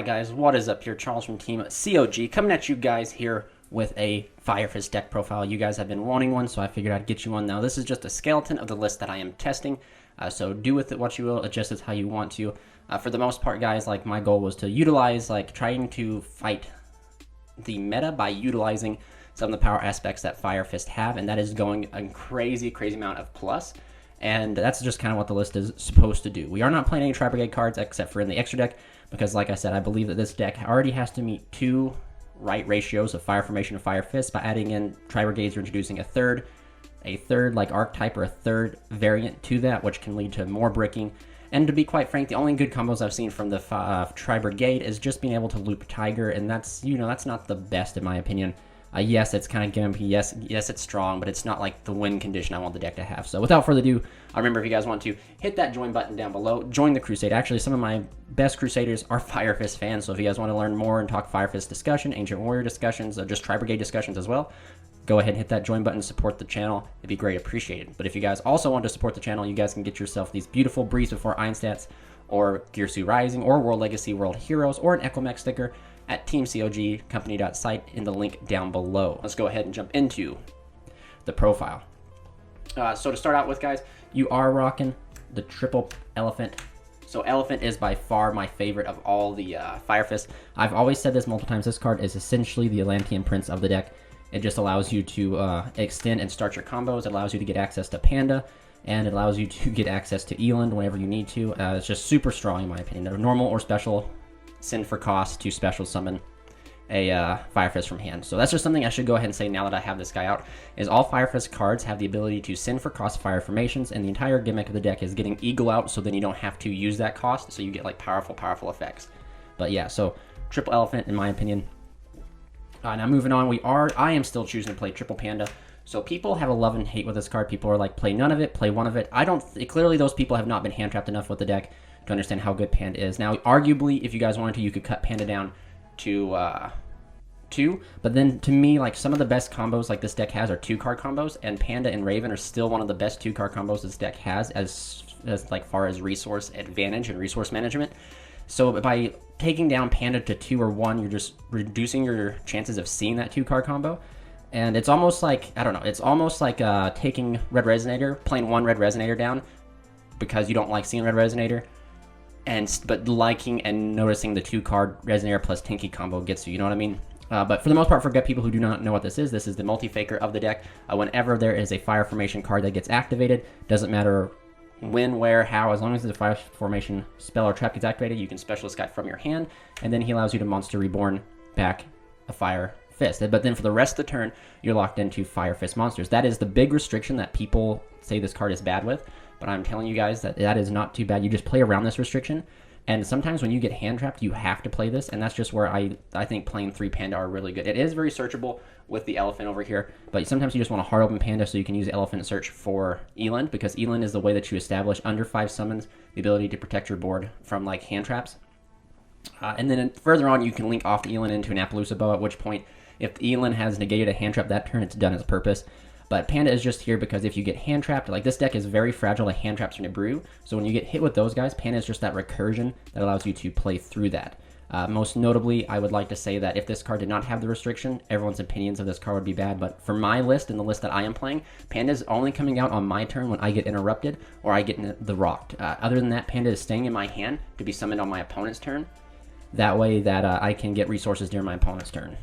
Alright guys, what is up here? Charles from Team COG coming at you guys here with a Fire Fist deck profile. You guys have been wanting one, so I figured I'd get you one. Now this is just a skeleton of the list that I am testing, so do with it what you will, adjust it how you want to. For the most part guys, like my goal was to utilize, trying to fight the meta by utilizing some of the power aspects that Fire Fist have, and that is going a crazy amount of plus. And that's just kind of what the list is supposed to do. We are not playing any Tri-Brigade cards except for in the extra deck, because like I said, I believe that this deck already has to meet two right ratios of Fire Formation and Fire Fist. By adding in Tri-Brigades, you're introducing a third like archetype or a third variant to that, which can lead to more bricking. And to be quite frank, the only good combos I've seen from the Tri-Brigade is just being able to loop Tiger, and that's, that's not the best in my opinion. Yes, it's kind of gimpy. Yes, it's strong, but it's not like the win condition I want the deck to have. So without further ado, remember, if you guys want to, hit that join button down below. Join the Crusade. Actually, some of my best Crusaders are Fire Fist fans, so if you guys want to learn more and talk Fire Fist discussion, Ancient Warrior discussions, or just Tri-Brigade discussions as well, go ahead and hit that join button, support the channel. It'd be great appreciated. But if you guys also want to support the channel, you guys can get yourself these beautiful Breeze Before Iron Stats, or Gearsu Rising, or World Legacy World Heroes, or an Ecomech sticker at teamcogcompany.site in the link down below. Let's go ahead and jump into the profile. So to start out with, guys, you are rocking the triple Elephant. So Elephant is by far my favorite of all the Fire Fist. I've always said this multiple times. This card is essentially the Atlantean Prince of the deck. It just allows you to extend and start your combos. It allows you to get access to Panda, and it allows you to get access to Eland whenever you need to. It's just super strong in my opinion. Normal or special, send for cost to special summon a Fire Fist from hand. So that's just something I should go ahead and say now that I have this guy out, is all Fire Fist cards have the ability to send for cost Fire Formations, and the entire gimmick of the deck is getting Eagle out, so then you don't have to use that cost, so you get like powerful effects. But yeah, so triple Elephant in my opinion. Now moving on, I am still choosing to play triple Panda. So people have a love and hate with this card. People are like, play none of it, play one of it. Clearly those people have not been hand trapped enough with the deck to understand how good Panda is. Now, arguably, if you guys wanted to, you could cut Panda down to 2, but then to me, like, some of the best combos like this deck has are 2-card combos, and Panda and Raven are still one of the best 2-card combos this deck has as like far as resource advantage and resource management. So by taking down Panda to 2 or 1, you're just reducing your chances of seeing that 2-card combo. And it's almost like, I don't know, it's almost like taking Red Resonator, playing 1 Red Resonator down because you don't like seeing Red Resonator, but liking and noticing the 2-card Resonator plus Tinky combo gets you know what I mean? But for the most part, for people who do not know what this is the multi-faker of the deck. Whenever there is a Fire Formation card that gets activated, doesn't matter when, where, how, as long as the Fire Formation spell or trap gets activated, you can Specialist Guide from your hand, and then he allows you to Monster Reborn back a Fire Fist. But then for the rest of the turn, you're locked into Fire Fist monsters. That is the big restriction that people say this card is bad with, but I'm telling you guys that is not too bad. You just play around this restriction, and sometimes when you get hand trapped, you have to play this, and that's just where I think playing 3 Panda are really good. It is very searchable with the Elephant over here, but sometimes you just want to hard open Panda so you can use Elephant search for Eland, because Eland is the way that you establish under 5 summons the ability to protect your board from like hand traps. And then further on, you can link off the Eland into an Appaloosa Bow, at which point, if the Eland has negated a hand trap that turn, it's done its purpose. But Panda is just here because if you get hand trapped, like this deck is very fragile to hand traps from a brew. So when you get hit with those guys, Panda is just that recursion that allows you to play through that. Most notably, I would like to say that if this card did not have the restriction, everyone's opinions of this card would be bad. But for my list and the list that I am playing, Panda is only coming out on my turn when I get interrupted or I get the rocked. Other than that, Panda is staying in my hand to be summoned on my opponent's turn. That way that I can get resources during my opponent's turn.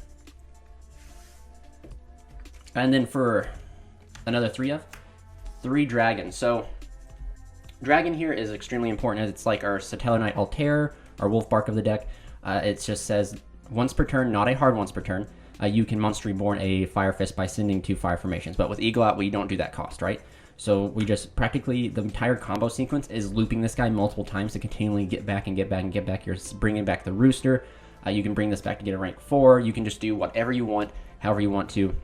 And then for another 3 Dragon. So Dragon here is extremely important. It's like our Satellar Knight Altair, our Wolf Bark of the deck. It just says once per turn, not a hard once per turn, you can Monster Reborn a Fire Fist by sending 2 Fire Formations. But with Eagle out, we don't do that cost, right? So we just practically, the entire combo sequence is looping this guy multiple times to continually get back and get back and get back. You're bringing back the Rooster. You can bring this back to get a rank 4. You can just do whatever you want, however you want to,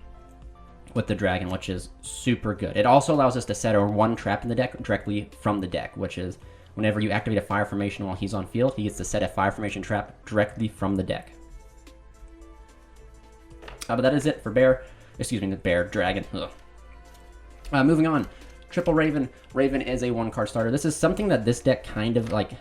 with the Dragon, which is super good. It also allows us to set our 1 trap in the deck directly from the deck, which is whenever you activate a Fire Formation while he's on field, he gets to set a Fire Formation trap directly from the deck. But that is it for Dragon. Moving on, triple Raven. Raven is a 1-card starter. This is something that this deck kind of like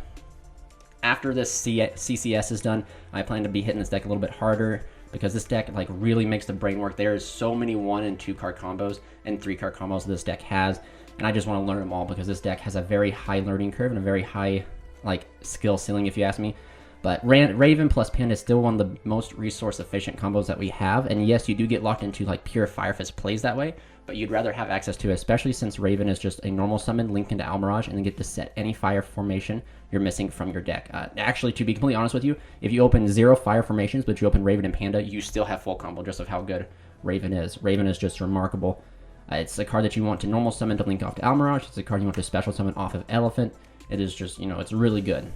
after this CCS is done, I plan to be hitting this deck a little bit harder because this deck like really makes the brain work. There's so many 1 and 2 card combos and 3 card combos this deck has, and I just want to learn them all because this deck has a very high learning curve and a very high like skill ceiling, if you ask me. But Raven plus Panda is still one of the most resource efficient combos that we have, and yes, you do get locked into like pure Fire Fist plays that way, but you'd rather have access to it, especially since Raven is just a normal summon linked into Almirage and then get to set any fire formation you're missing from your deck. Actually, to be completely honest with you, if you open 0 fire formations, but you open Raven and Panda, you still have full combo just of how good Raven is. Raven is just remarkable. It's a card that you want to normal summon to link off to Almirage. It's a card you want to special summon off of Elephant. It is just, it's really good.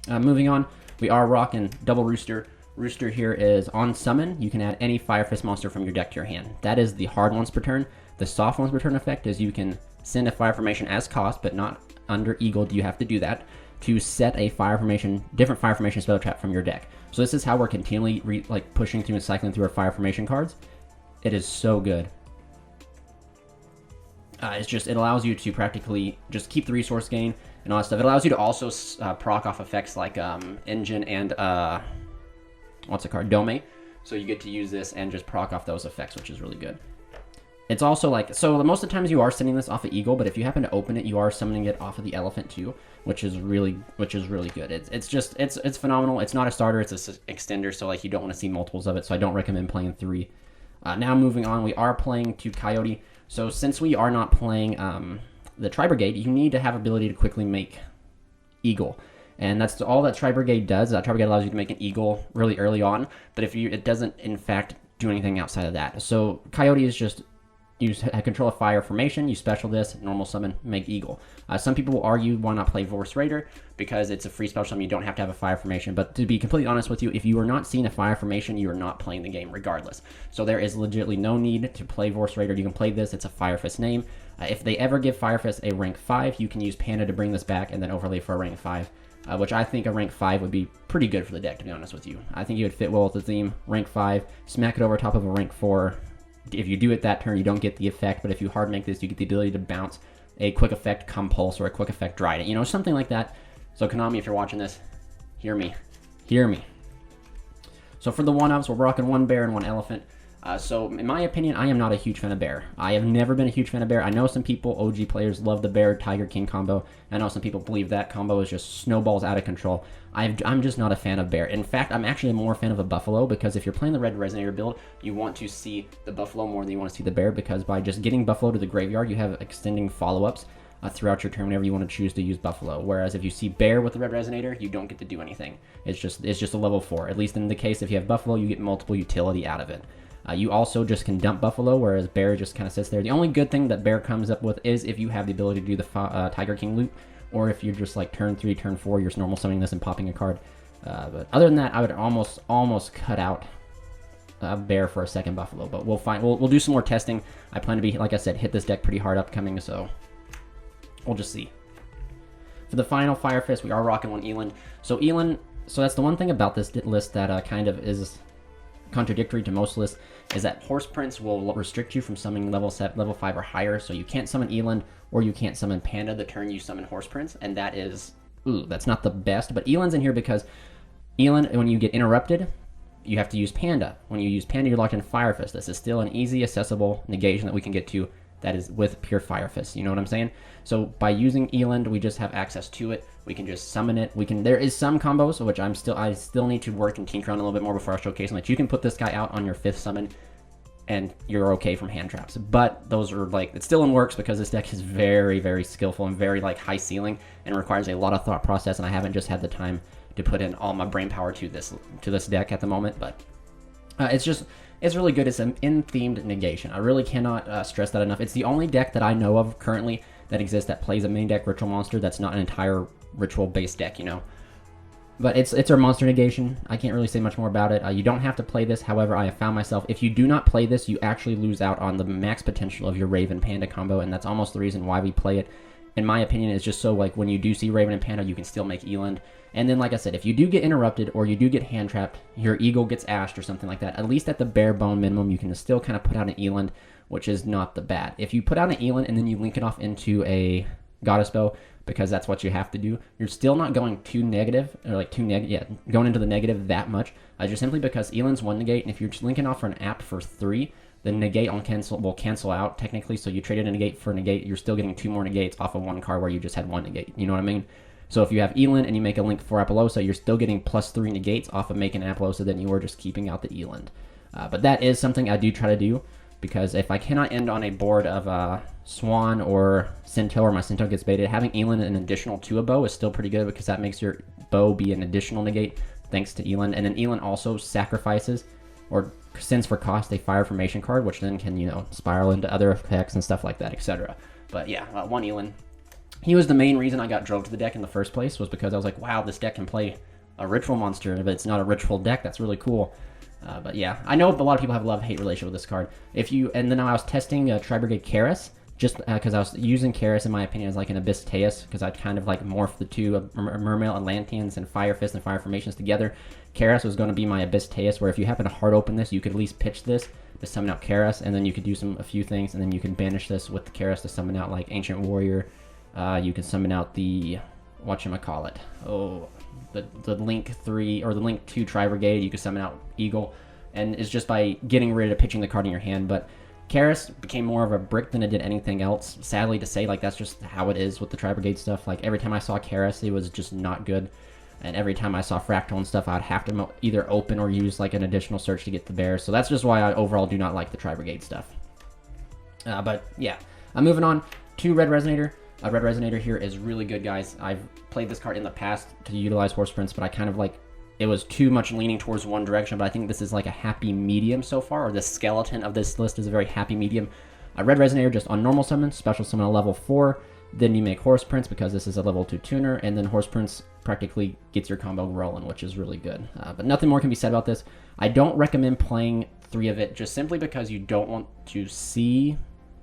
Moving on, we are rocking Double Rooster. Rooster here is on summon. You can add any Fire Fist monster from your deck to your hand. That is the hard once per turn. The soft once per turn effect is you can send a fire formation as cost, but not under Eagle do you have to do that, to set a fire formation, different fire formation spell trap from your deck. So this is how we're continually pushing through and cycling through our fire formation cards. It is so good. It allows you to practically just keep the resource gain and all that stuff. It allows you to also proc off effects like Engine and what's the card? Dome. So you get to use this and just proc off those effects, which is really good. It's also like, so most of the times you are sending this off of Eagle, but if you happen to open it, you are summoning it off of the Elephant too, which is really good. It's phenomenal. It's not a starter, it's an extender, so like you don't want to see multiples of it, so I don't recommend playing 3. Now moving on, we are playing 2 Coyote. So since we are not playing the Tri-Brigade, you need to have ability to quickly make Eagle. And that's all that Tri-Brigade does. Tri-Brigade allows you to make an Eagle really early on, but it doesn't in fact do anything outside of that. So Coyote is just, you control a fire formation, you special this, normal summon, make Eagle. Some people will argue why not play Vorse Raider, because it's a free special summon, you don't have to have a fire formation. But to be completely honest with you, if you are not seeing a fire formation, you are not playing the game regardless. So there is legitimately no need to play Vorse Raider. You can play this, it's a Fire Fist name. If they ever give Fire Fist a rank 5, you can use Panda to bring this back and then overlay for a rank 5. Which I think a rank 5 would be pretty good for the deck, to be honest with you. I think it would fit well with the theme. Rank 5, smack it over top of a rank 4. If you do it that turn, you don't get the effect, but if you hard make this, you get the ability to bounce a quick effect Compulse or a quick effect Dryden, something like that. So Konami, if you're watching this, hear me. So for the 1-ups, we're rocking 1 bear and 1 elephant. So in my opinion, I am not a huge fan of bear. I have never been a huge fan of bear. I know some people, OG players, love the bear Tiger King combo. I know some people believe that combo is just snowballs out of control. I'm just not a fan of bear. In fact, I'm actually more a fan of a buffalo, because if you're playing the red resonator build, you want to see the buffalo more than you want to see the bear, because by just getting buffalo to the graveyard, you have extending follow-ups throughout your turn whenever you want to choose to use buffalo. Whereas if you see bear with the red resonator, you don't get to do anything. It's just a level 4. At least in the case if you have buffalo, you get multiple utility out of it. You also just can dump buffalo, whereas bear just kind of sits there. The only good thing that bear comes up with is if you have the ability to do the Tiger King loop, or if you're just like turn 3, turn 4, you're normal summoning this and popping a card. But other than that, I would almost cut out bear for a second buffalo. But we'll do some more testing. I plan to be, like I said, hit this deck pretty hard upcoming, so we'll just see. For the final Fire Fist, we are rocking 1 Eland. So that's the one thing about this list that kind of is contradictory to most lists, is that Horse Prince will restrict you from summoning level 5 or higher, so you can't summon Eland or you can't summon Panda the turn you summon Horse Prince, and that is, that's not the best. But Eland's in here because Eland, when you get interrupted, you have to use Panda. When you use Panda, you're locked in Fire Fist. This is still an easy, accessible negation that we can get to that is with pure Fire Fist. You know what I'm saying? So by using Eland, we just have access to it. We can just summon it. There is some combos, which I still need to work and tinker on a little bit more before I showcase them. Like you can put this guy out on your 5th summon, and you're okay from hand traps. But those are it's still in works, because this deck is very, very skillful and very high ceiling and requires a lot of thought process. And I haven't just had the time to put in all my brain power to this deck at the moment. But it's really good. It's an in-themed negation. I really cannot stress that enough. It's the only deck that I know of currently that exists that plays a main deck ritual monster that's not an entire ritual-based deck, But it's our monster negation. I can't really say much more about it. You don't have to play this. However, I have found myself, if you do not play this, you actually lose out on the max potential of your Raven Panda combo, and that's almost the reason why we play it. In my opinion, it's just so when you do see Raven and Panda, you can still make Eland. And then, like I said, if you do get interrupted or you do get hand trapped, your Eagle gets ashed or something like that, at least at the bare bone minimum, you can still kind of put out an Eland, which is not the bad. If you put out an Eland and then you link it off into a Goddess Bow, because that's what you have to do. You're still not going too negative, or like going into the negative that much. Just simply because Eland's 1 negate, and if you're just linking off for an apt for 3, the negate will cancel out technically. So you traded a negate for a negate, you're still getting 2 more negates off of 1 card where you just had 1 negate. You know what I mean? So if you have Eland and you make a link for Apollosa, you're still getting +3 negates off of making Apollosa than you were just keeping out the Eland. But that is something I do try to do, because if I cannot end on a board of Swan or Sinto, or my Sinto gets baited, having Eland an additional to a bow is still pretty good, because that makes your bow be an additional negate thanks to Eland. And then Eland also sacrifices or sends for cost a fire formation card, which then can, spiral into other effects and stuff like that, etc. But yeah, 1 Eland. He was the main reason I got drove to the deck in the first place, was because I was like, wow, this deck can play a ritual monster, but it's not a ritual deck. That's really cool. But yeah, I know a lot of people have a love-hate relationship with this card. And then I was testing Tri-Brigade Karis, just because I was using Karis, in my opinion, as like an Abyss Teus, because I'd kind of like morph the two Mermail Atlanteans and Fire Fist and Fire Formations together. Karis was going to be my Abyss Teus, where if you happen to hard open this, you could at least pitch this to summon out Karis, and then you could do a few things, and then you can banish this with the Karis to summon out like Ancient Warrior. You can summon out the whatchamacallit. The Link 3 or the Link 2 Tri-Brigade. You can summon out Eagle, and it's just by getting rid of pitching the card in your hand. But Karis became more of a brick than it did anything else. Sadly to say, like, that's just how it is with the Tri-Brigade stuff. Like, every time I saw Karis, it was just not good. And every time I saw Fractal and stuff, I'd have to either open or use like an additional search to get the bear. So that's just why I overall do not like the Tri-Brigade stuff. But yeah, I'm moving on to Red Resonator. Red Resonator here is really good, guys. I've played this card in the past to utilize Horse Prince, but I kind of like, it was too much leaning towards one direction, but I think this is like a happy medium so far, or the skeleton of this list is a very happy medium. Red Resonator just on normal summon, special summon a level 4, then you make Horse Prince because this is a level 2 tuner, and then Horse Prince practically gets your combo rolling, which is really good. But nothing more can be said about this. I don't recommend playing 3 of it, just simply because you don't want to see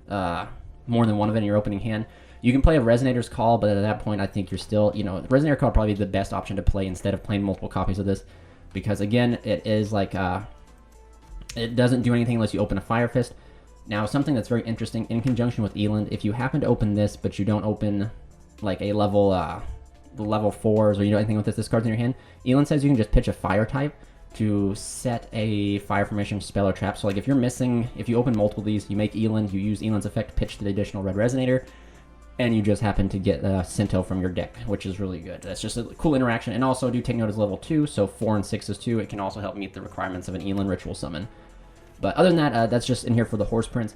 more than one of it in your opening hand. You can play a Resonator's Call, but at that point, I think you're still, the Resonator Call probably the best option to play instead of playing multiple copies of this, because again, it is like, it doesn't do anything unless you open a Fire Fist. Now, something that's very interesting, in conjunction with Eland, if you happen to open this, but you don't open like a level, the level 4s, or you do anything with this card's in your hand, Eland says you can just pitch a Fire type to set a Fire Formation spell or trap. So like if you're missing, if you open multiple of these, you make Eland, you use Eland's effect, pitch the additional Red Resonator, and you just happen to get Sinto from your deck, which is really good. That's just a cool interaction. And also, do take note, is level 2, so 4 and 6 is 2. It can also help meet the requirements of an Eland Ritual Summon. But other than that, that's just in here for the Horse Prince.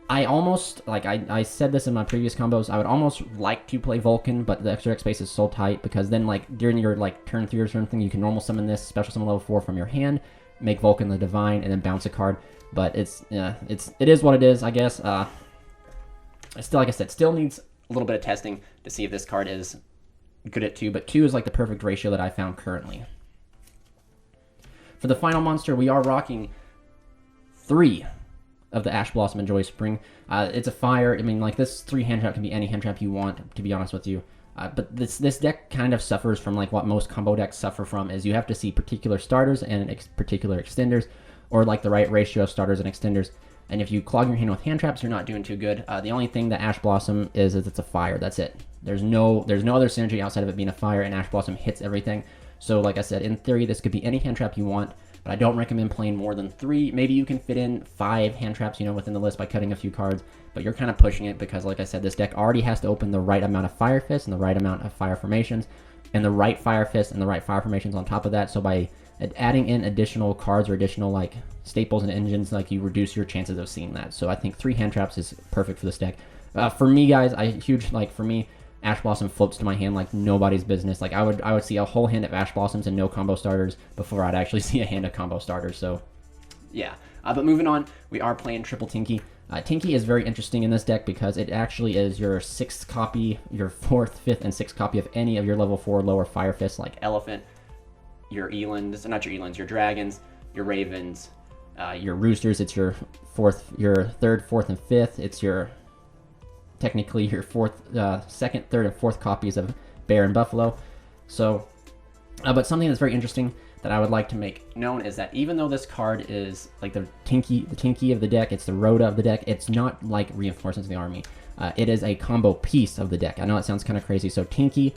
I almost, like I said this in my previous combos, I would almost like to play Vulcan, but the extra deck space is so tight, because then like during your like turn 3 or something, you can normal summon this, special summon level 4 from your hand, make Vulcan the Divine, and then bounce a card. But it is what it is, I guess. Still, like I said, still needs a little bit of testing to see if this card is good at 2, but 2 is like the perfect ratio that I found currently. For the final monster, we are rocking 3 of the Ash Blossom and Joy Spring. It's a fire. I mean, like, this 3 hand trap can be any hand trap you want, to be honest with you. But this deck kind of suffers from like what most combo decks suffer from, is you have to see particular starters and particular extenders, or like the right ratio of starters and extenders. And if you clog your hand with hand traps, you're not doing too good. The only thing that Ash Blossom is it's a fire. That's it. There's no other synergy outside of it being a fire, and Ash Blossom hits everything. So like I said, in theory, this could be any hand trap you want, but I don't recommend playing more than 3. Maybe you can fit in 5 hand traps, within the list by cutting a few cards, but you're kind of pushing it, because like I said, this deck already has to open the right amount of Fire Fists and the right amount of Fire Formations, and the right Fire Fists and the right Fire Formations on top of that. So by adding in additional cards or additional like staples and engines, like, you reduce your chances of seeing that. So I think 3 hand traps is perfect for this deck. For me, guys, for me, Ash Blossom floats to my hand like nobody's business. Like, I would see a whole hand of Ash Blossoms and no combo starters before I'd actually see a hand of combo starters. So yeah, but moving on, we are playing Triple Tinky. Tinky is very interesting in this deck because it actually is your 6th copy, your 4th, 5th, and 6th copy of any of your level 4 lower Fire Fists, like Elephant, your Elands, not your Elands, your Dragons, your Ravens, your Roosters. It's your 3rd, 4th, and 5th. It's technically your 4th, 2nd, 3rd, and 4th copies of Bear and Buffalo. So, but something that's very interesting, that I would like to make known is that even though this card is like the Tinky of the deck, it's the Rhoda of the deck, it's not like Reinforcements of the Army. It is a combo piece of the deck. I know that sounds kind of crazy. So Tinky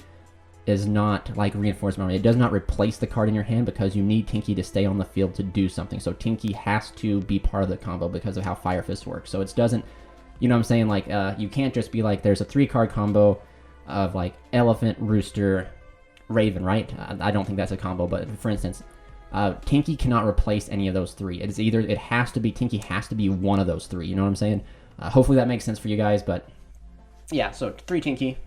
is not like Reinforcement Army. It does not replace the card in your hand because you need Tinky to stay on the field to do something. So Tinky has to be part of the combo because of how Fire Fist works. So it doesn't, you know what I'm saying? Like, you can't just be like, there's a 3-card combo of like Elephant, Rooster, Raven, right? I don't think that's a combo, but for instance, Tinky cannot replace any of those 3. It's either, it has to be, Tinky has to be one of those 3. You know what I'm saying? Hopefully that makes sense for you guys, but yeah, so 3 Tinky.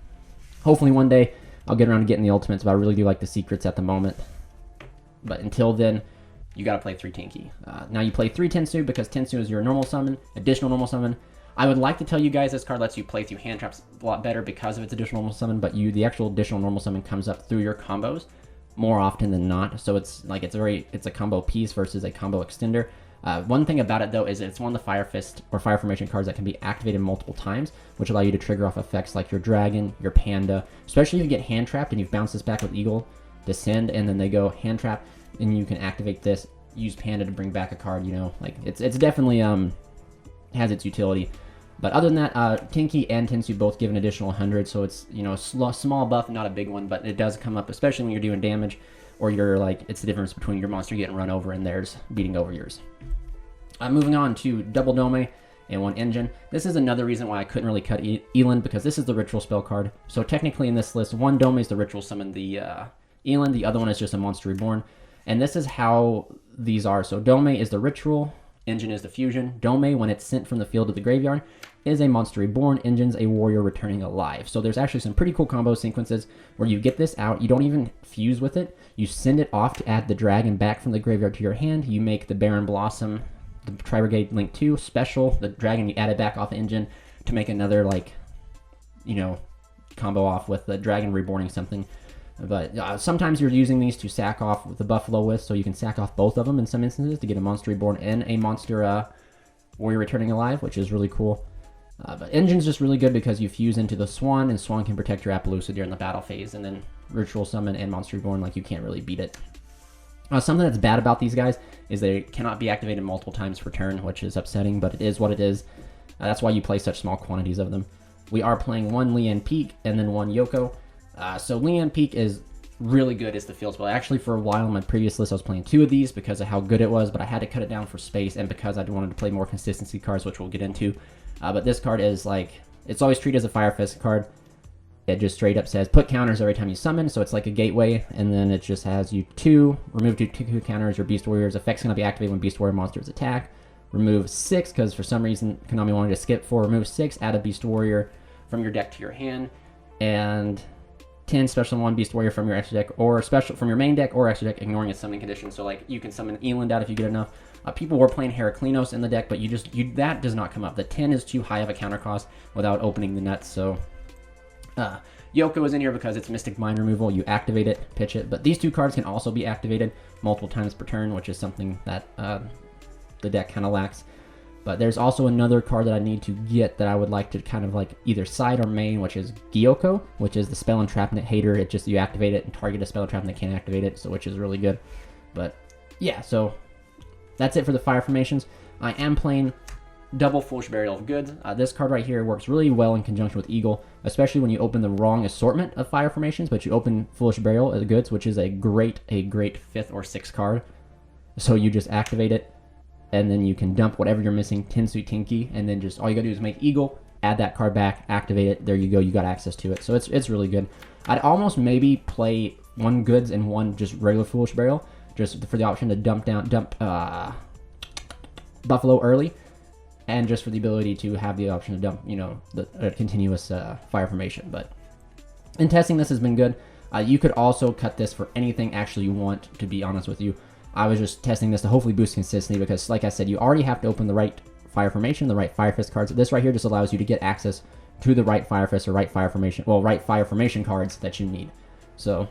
Hopefully one day I'll get around to getting the ultimates, but I really do like the secrets at the moment. But until then, you gotta play 3 Tinky. Now you play 3 Tensu because Tensu is your normal summon, additional normal summon. I would like to tell you guys this card lets you play through hand traps a lot better because of its additional normal summon, but the actual additional normal summon comes up through your combos more often than not. So it's like it's a combo piece versus a combo extender. One thing about it though is it's one of the Fire Fist or Fire Formation cards that can be activated multiple times, which allow you to trigger off effects like your Dragon, your Panda, especially if you get hand trapped and you bounce this back with Eagle, descend, and then they go hand trap, and you can activate this, use Panda to bring back a card. You know, like it's definitely has its utility. But other than that, Tinky and Tensu both give an additional 100, so it's, you know, a small buff, not a big one, but it does come up, especially when you're doing damage, or you're like, it's the difference between your monster getting run over and theirs beating over yours. Moving on to double Dome and 1 Engine. This is another reason why I couldn't really cut Eland, because this is the ritual spell card. So technically in this list, 1 Dome is the ritual summon the Eland, the other one is just a Monster Reborn. And this is how these are. So Dome is the ritual, Engine is the fusion. Dome, when it's sent from the field to the graveyard, is a Monster Reborn. Engine's a warrior returning alive. So there's actually some pretty cool combo sequences where you get this out, you don't even fuse with it, you send it off to add the dragon back from the graveyard to your hand, you make the Baron Blossom, the Tri-Brigade Link 2 special, the dragon you add it back off Engine to make another, like, you know, combo off with the dragon reborning something. But sometimes you're using these to sack off with the Buffalo with, so you can sack off both of them in some instances to get a Monster Reborn and a Monster Warrior Returning Alive, which is really cool. But Engine's just really good because you fuse into the Swan, and Swan can protect your Appaloosa during the battle phase, and then Ritual Summon and Monster Reborn, like, you can't really beat it. Something that's bad about these guys is they cannot be activated multiple times per turn, which is upsetting, but it is what it is. That's why you play such small quantities of them. We are playing 1 Leanne Peak and then 1 YuGiOh. So Leanne Peak is really good as the field spell. Actually, for a while in my previous list, I was playing 2 of these because of how good it was, but I had to cut it down for space and because I wanted to play more consistency cards, which we'll get into. But this card is like, it's always treated as a Fire Fist card. It just straight up says put counters every time you summon, so it's like a gateway, and then it just has you remove 2 counters. Your Beast Warrior's effect's going to be activated when Beast Warrior monsters attack. Remove 6, because for some reason Konami wanted to skip 4. Remove 6, add a Beast Warrior from your deck to your hand, and 10 special 1 Beast Warrior from your extra deck, or special from your main deck or extra deck, ignoring its summoning condition. So like you can summon Eland out if you get enough. People were playing Heraclinos in the deck, but that does not come up. The 10 is too high of a counter cost without opening the nuts. So YuGiOh is in here because it's Mystic Mind removal. You activate it, pitch it, but these 2 cards can also be activated multiple times per turn, which is something that the deck kind of lacks. But there's also another card that I need to get that I would like to kind of like either side or main, which is YuGiOh, which is the Spell Entrapment hater. It just, you activate it and target a spell entrapment that can't activate it, so which is really good. But yeah, so that's it for the Fire Formations. I am playing double Foolish Burial of Goods. This card right here works really well in conjunction with Eagle, especially when you open the wrong assortment of Fire Formations, but you open Foolish Burial of Goods, which is a great 5th or 6th card. So you just activate it, and then you can dump whatever you're missing, Tensu, Tinky, and then just all you gotta do is make Eagle, add that card back, activate it, there you go, you got access to it. So it's really good. I'd almost maybe play 1 Goods and 1 just regular Foolish Burial, just for the option to dump Buffalo early, and just for the ability to have the option to dump, you know, the continuous Fire Formation. But in testing, this has been good. You could also cut this for anything actually you want, to be honest with you. I was just testing this to hopefully boost consistency because, like I said, you already have to open the right Fire Formation, the right Fire Fist cards. This right here just allows you to get access to the right Fire Fist or right Fire Formation cards that you need. So,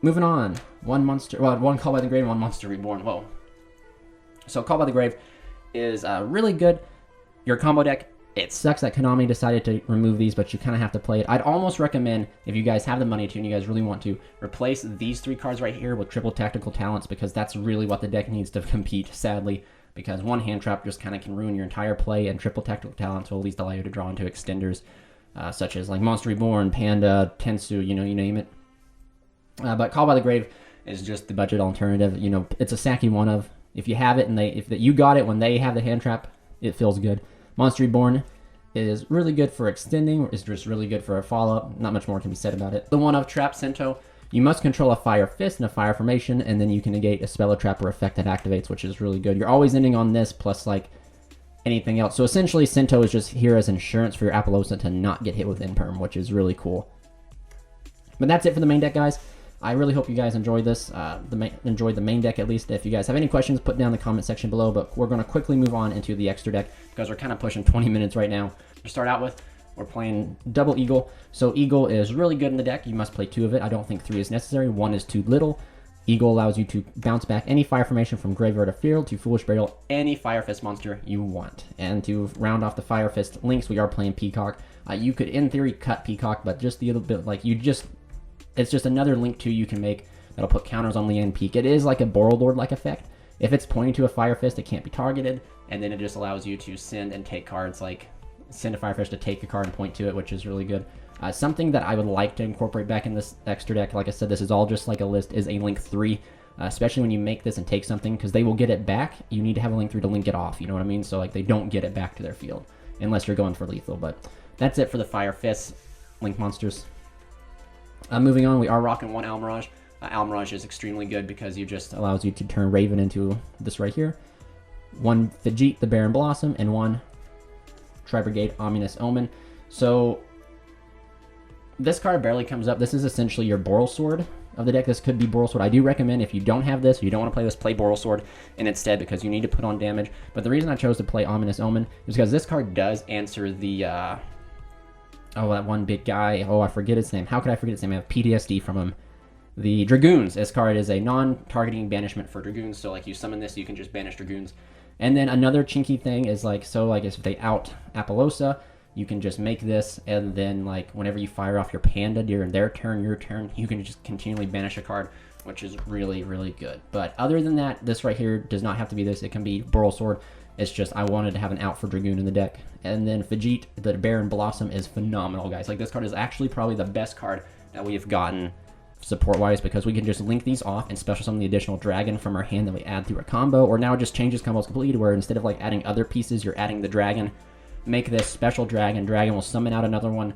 moving on. 1 Call by the Grave, 1 Monster Reborn. Whoa. So Call by the Grave is really good. Your combo deck, It sucks that Konami decided to remove these, but you kind of have to play it. I'd almost recommend, if you guys have the money to and you guys really want to, replace these 3 cards right here with triple tactical talents, because that's really what the deck needs to compete, sadly, because one hand trap just kind of can ruin your entire play, and triple tactical talents will at least allow you to draw into extenders, such as like Monster Reborn, Panda, Tensu, you name it. But Call by the Grave is just the budget alternative. It's a Saki one of. If you have it and if you got it when they have the hand trap, it feels good. Monster Reborn is really good for extending, is just really good for a follow-up. Not much more can be said about it. The one of Trap Sento, you must control a Fire Fist and a Fire Formation, and then you can negate a spell or trap or effect that activates, which is really good. You're always ending on this plus like anything else. So essentially, Sento is just here as insurance for your Appaloosa to not get hit with Imperm, which is really cool. But that's it for the main deck, guys. I really hope you guys enjoyed this, enjoyed the main deck at least. If you guys have any questions, put down in the comment section below, but we're going to quickly move on into the extra deck because we're kind of pushing 20 minutes right now. To start out with, we're playing Double Eagle. So Eagle is really good in the deck. You must play 2 of it. I don't think 3 is necessary. 1 is too little. Eagle allows you to bounce back any fire formation from graveyard or field to Foolish Burial any Fire Fist monster you want. And to round off the Fire Fist links, we are playing Peacock. You could, in theory, cut Peacock, but just the little bit, like, it's just another link 2 you can make that'll put counters on Lian Peak. It is like a Borrowlord-like effect. If it's pointing to a Fire Fist, it can't be targeted, and then it just allows you to send and take cards, like send a Fire Fist to take a card and point to it, which is really good. Something that I would like to incorporate back in this extra deck, like I said, this is all just like a list, is a link 3, especially when you make this and take something, because they will get it back. You need to have a link 3 to link it off, you know what I mean? So like they don't get it back to their field, unless you're going for lethal. But that's it for the Fire Fist link monsters. Moving on, we are rocking 1 Almirage. Almirage is extremely good because it just allows you to turn Raven into this right here. 1 Fajit, the Baron Blossom, and 1 Tri-Brigade, Ominous Omen. So this card barely comes up. This is essentially your Boral Sword of the deck. This could be Boral Sword. I do recommend, if you don't have this, you don't want to play this, play Boral Sword instead, because you need to put on damage. But the reason I chose to play Ominous Omen is because this card does answer the oh, that one big guy. Oh, I forget his name. How could I forget his name? I have PTSD from him. The Dragoons. This card is a non-targeting banishment for Dragoons. So, like, you summon this, you can just banish Dragoons. And then another chinky thing is, like, so, like, if they out Appaloosa, you can just make this, and then, like, whenever you fire off your Panda during their turn, your turn, you can just continually banish a card, which is really, really good. But other than that, this right here does not have to be this. It can be Boral Sword. It's just I wanted to have an out for Dragoon in the deck. And then Fajit, the Baron Blossom, is phenomenal, guys. Like, this card is actually probably the best card that we have gotten support-wise, because we can just link these off and special summon the additional dragon from our hand that we add through a combo, or now it just changes combos completely, where instead of, like, adding other pieces, you're adding the dragon. Make this special dragon. Dragon will summon out another one,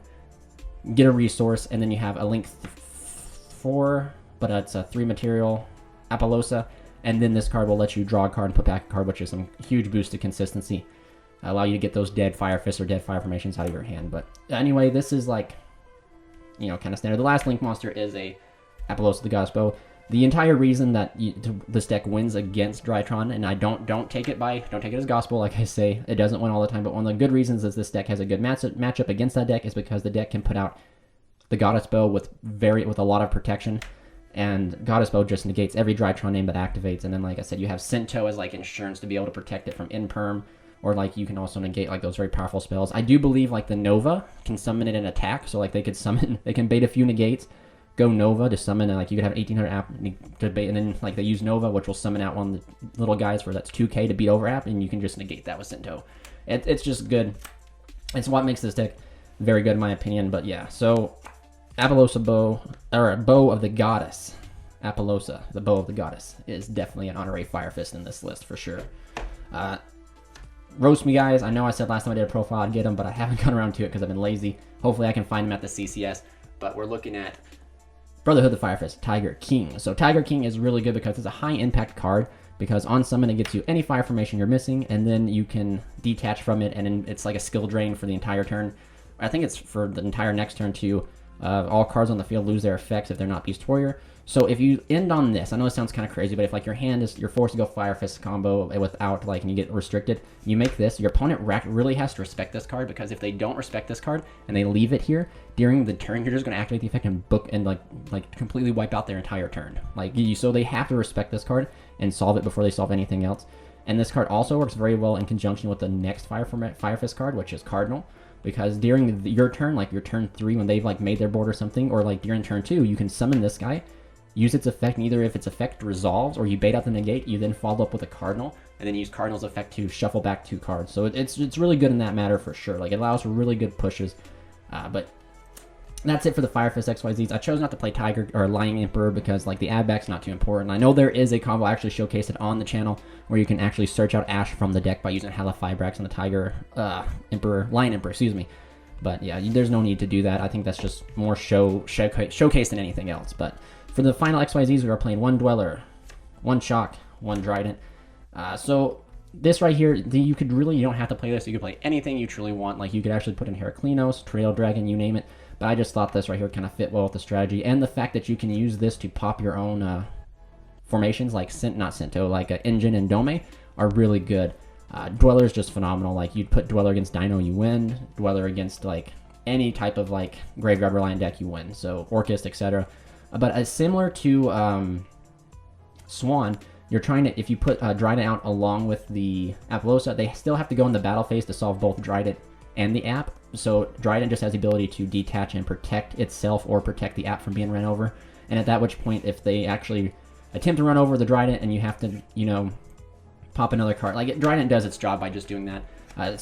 get a resource, and then you have a link 4, but it's a 3 material Appaloosa. And then this card will let you draw a card and put back a card, which is some huge boost to consistency. Allow you to get those dead Fire Fists or dead Fire Formations out of your hand. But anyway, this is like, kind of standard. The last Link monster is a Appaloosa the Goddess Bow. The entire reason that this deck wins against Drytron, and I don't take it as gospel, like I say, it doesn't win all the time, but one of the good reasons is this deck has a good matchup against that deck is because the deck can put out the Goddess Bow with a lot of protection. And Goddess Bow just negates every Drytron name that activates. And then, like I said, you have Sento as, like, insurance to be able to protect it from Imperm. Or, like, you can also negate, like, those very powerful spells. I do believe, like, the Nova can summon it in attack. So, like, they can bait a few negates, go Nova to summon, and, like, you could have 1800 app to bait. And then, like, they use Nova, which will summon out one of the little guys where that's 2k to beat over app. And you can just negate that with Sento. It's just good. It's what makes this deck very good, in my opinion. But, yeah, so Appaloosa Bow, or Bow of the Goddess. Appaloosa, the Bow of the Goddess, is definitely an honorary Fire Fist in this list for sure. Roast me, guys. I know I said last time I did a profile I'd get them, but I haven't gotten around to it because I've been lazy. Hopefully I can find them at the CCS. But we're looking at Brotherhood of the Fire Fist, Tiger King. So Tiger King is really good because it's a high impact card, because on summon it gets you any fire formation you're missing, and then you can detach from it, and then it's like a skill drain for the entire turn. I think it's for the entire next turn too. All cards on the field lose their effects if they're not Beast Warrior. So if you end on this, I know it sounds kind of crazy, but if, like, your hand is, you're forced to go Fire Fist combo without, like, and you get restricted, you make this, your opponent really has to respect this card, because if they don't respect this card and they leave it here during the turn, you're just going to activate the effect and book and like completely wipe out their entire turn. So they have to respect this card and solve it before they solve anything else. And this card also works very well in conjunction with the next Fire Fist card, which is Cardinal. Because during your turn, like your turn 3 when they've like made their board or something, or like during turn 2, you can summon this guy, use its effect, and either if its effect resolves or you bait out the negate, you then follow up with a Cardinal, and then use Cardinal's effect to shuffle back 2 cards. So it's really good in that matter for sure. Like it allows for really good pushes. But that's it for the Fire Fist XYZs. I chose not to play Tiger or Lying Emperor because like the add back's not too important. I know there is a combo, I actually showcased it on the channel, where you can actually search out Ash from the deck by using Hala Fibrax on the Tiger Lion Emperor, excuse me. But yeah, there's no need to do that. I think that's just more showcase than anything else. But for the final XYZs, we are playing 1 Dweller, 1 Shock, 1 Trident. So this right here, you don't have to play this. You could play anything you truly want. Like you could actually put in Heraclinos, Trail Dragon, you name it. But I just thought this right here kind of fit well with the strategy, and the fact that you can use this to pop your own formations, like like Engine and Dome, are really good. Dweller is just phenomenal. Like you'd put Dweller against Dino, you win. Dweller against like any type of like Graveyard Reliant deck, you win. So Orcust, etc. But similar to Swan, you're trying to, if you put Dryden out along with the Apollosa, they still have to go in the battle phase to solve both Dryden and the app. So Dryden just has the ability to detach and protect itself or protect the app from being run over. And at that which point, if they actually attempt to run over the Dryden and you have to, you know, pop another card, like Dryden does its job by just doing that.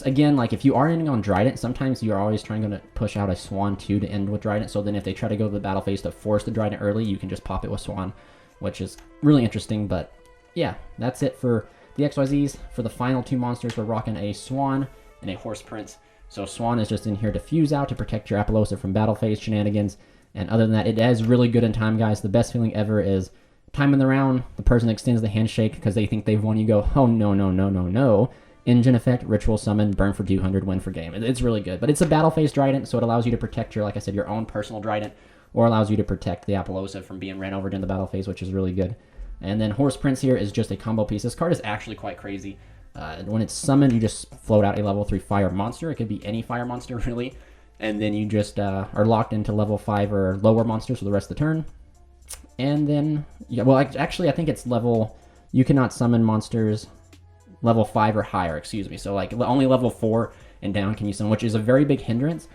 Again, like if you are ending on Dryden, sometimes you're always trying to push out a Swan 2 to end with Dryden. So then if they try to go to the battle phase to force the Dryden early, you can just pop it with Swan, which is really interesting. But yeah, that's it for the XYZs. For the final 2 monsters, we're rocking a Swan and a Horse Prince. So Swan is just in here to fuse out to protect your Apollosa from battle phase shenanigans. And other than that, it is really good in time, guys. The best feeling ever is time in the round, the person extends the handshake because they think they've won. You go, oh, no, no, no, no, no. Engine effect, ritual summon, burn for 200, win for game. It's really good. But it's a battle phase Trident, so it allows you to protect your, like I said, your own personal Trident, or allows you to protect the Apollosa from being ran over during the battle phase, which is really good. And then Horse Prince here is just a combo piece. This card is actually quite crazy. When it's summoned, you just float out a level 3 fire monster. It could be any fire monster, really. And then you just are locked into level 5 or lower monsters for the rest of the turn. And then, yeah, well, actually, I think it's level, you cannot summon monsters level 5 or higher, excuse me. So, like, only level 4 and down can you summon, which is a very big hindrance,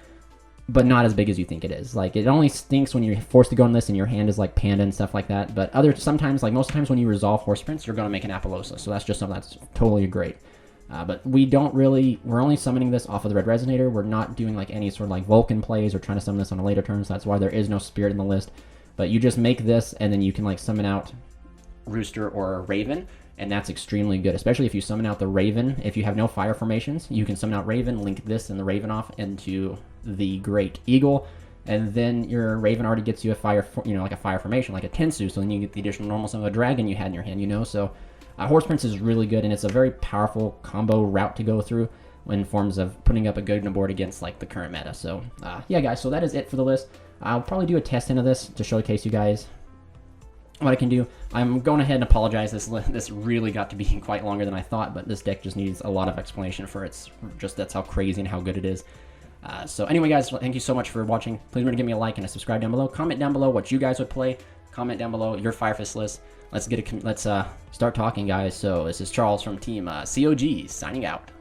but not as big as you think it is. Like, it only stinks when you're forced to go on this and your hand is like Panda and stuff like that. But sometimes, like most times when you resolve Horse Prince, you're going to make an Apollosa. So that's just something that's totally great. But we're only summoning this off of the Red Resonator. We're not doing like any sort of like Vulcan plays or trying to summon this on a later turn. So that's why there is no Spirit in the list. But you just make this and then you can like summon out Rooster or Raven. And that's extremely good, especially if you summon out the Raven. If you have no fire formations, you can summon out Raven, link this and the Raven off into the Great Eagle, and then your Raven already gets you a fire, like a fire formation, like a Tensu. So then you get the additional normal summon of a dragon you had in your hand, So Horse Prince is really good, and it's a very powerful combo route to go through in forms of putting up a good board against like the current meta. So yeah, guys. So that is it for the list. I'll probably do a test into this to showcase you guys what I can do. I'm going ahead and apologize. This really got to be quite longer than I thought, but this deck just needs a lot of explanation for that's how crazy and how good it is. So anyway, guys, thank you so much for watching. Please remember to give me a like and a subscribe down below. Comment down below what you guys would play. Comment down below your Fire Fist list. Let's start talking, guys. So this is Charles from Team COG signing out.